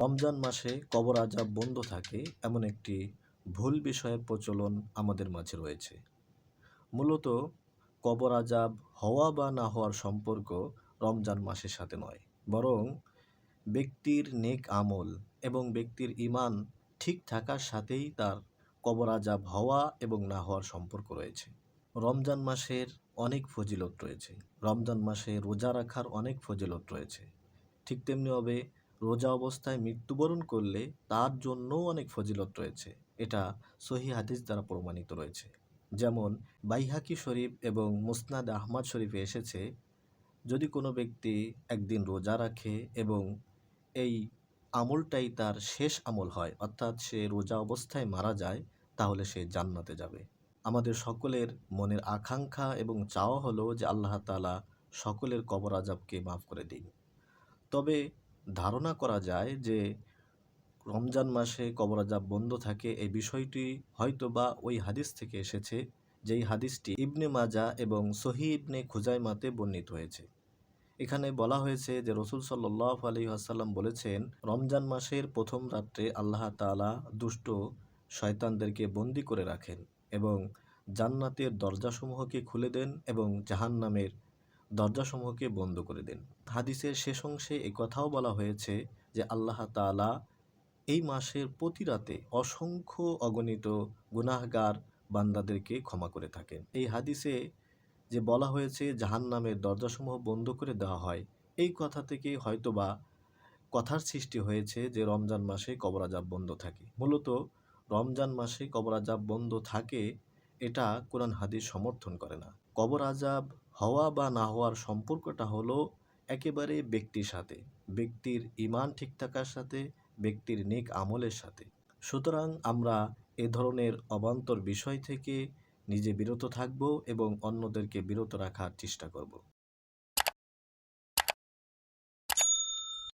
রমজান মাসে কবর আযাব বন্ধ থাকে এমন একটি ভুল বিষয়ের প্রচলন আমাদের মাঝে রয়েছে। মূলত কবর আযাব হওয়া বা না হওয়ার সম্পর্ক রমজান মাসের সাথে নয়, বরং ব্যক্তির নেক আমল এবং ব্যক্তির ঈমান ঠিক থাকার সাথেই তার কবর আযাব হওয়া এবং না হওয়ার সম্পর্ক রয়েছে। রমজান মাসের অনেক ফজিলত রয়েছে। রমজান মাসে রোজা রাখার অনেক ফজিলত রয়েছে। ঠিক তেমনিভাবে রোজা অবস্থায় মৃত্যুবরণ করলে তার জন্যও অনেক ফজিলত রয়েছে। এটা সহিহ হাদিস দ্বারা প্রমাণিত রয়েছে। যেমন বাইহাকি শরীফ এবং মুসনাদ আহমদ শরীফে এসেছে, যদি কোনো ব্যক্তি একদিন রোজা রাখে এবং এই আমলটাই তার শেষ আমল হয়, অর্থাৎ সে রোজা অবস্থায় মারা যায়, তাহলে সে জান্নাতে যাবে। আমাদের সকলের মনের আকাঙ্ক্ষা এবং চাওয়া হলো যে আল্লাহ তাআলা সকলের কবর আযাবকে মাফ করে দিন। তবে ধারণা করা যায় যে রমজান মাসে কবর আযাব বন্ধ থাকে, এই বিষয়টি হয়তোবা ওই হাদিস থেকে এসেছে, যেই হাদিসটি ইবনে মাজাহ এবং সহিহ ইবনে খুজাইমাতে বর্ণিত হয়েছে। এখানে বলা হয়েছে যে রাসূল সাল্লাল্লাহু আলাইহি ওয়াসাল্লাম বলেছেন, রমজান মাসের প্রথম রাত্রে আল্লাহ তাআলা দুষ্ট শয়তানদেরকে বন্দী করে রাখেন এবং জান্নাতের দরজাসমূহকে খুলে দেন এবং জাহান্নামের দরজাসমূহকে বন্ধ করে দেন। হাদিসের শেষ অংশে একথাও বলা হয়েছে যে আল্লাহ তাআলা এই মাসের প্রতি রাতে অসংখ্য অগণিত গুনাহগার বান্দাদেরকে ক্ষমা করে থাকেন। এই হাদিসে যে বলা হয়েছে জাহান্নামের দরজাসমূহ বন্ধ করে দেওয়া হয়, এই কথা থেকে হয়তোবা কথার সৃষ্টি হয়েছে যে রমজান মাসে কবর আযাব বন্ধ থাকে। মূলত রমজান মাসে কবর আযাব বন্ধ থাকে, এটা কোরআন হাদিস সমর্থন করে না। কবর আযাব হওয়া বা না হওয়ার সম্পর্কটা হলো একেবারে ব্যক্তির সাথে, ব্যক্তির ঈমান ঠিক থাকার সাথে, ব্যক্তির নেক আমলের সাথে। সুতরাং আমরা এ ধরনের অবান্তর বিষয় থেকে নিজে বিরত থাকব এবং অন্যদেরকে বিরত রাখার চেষ্টা করব।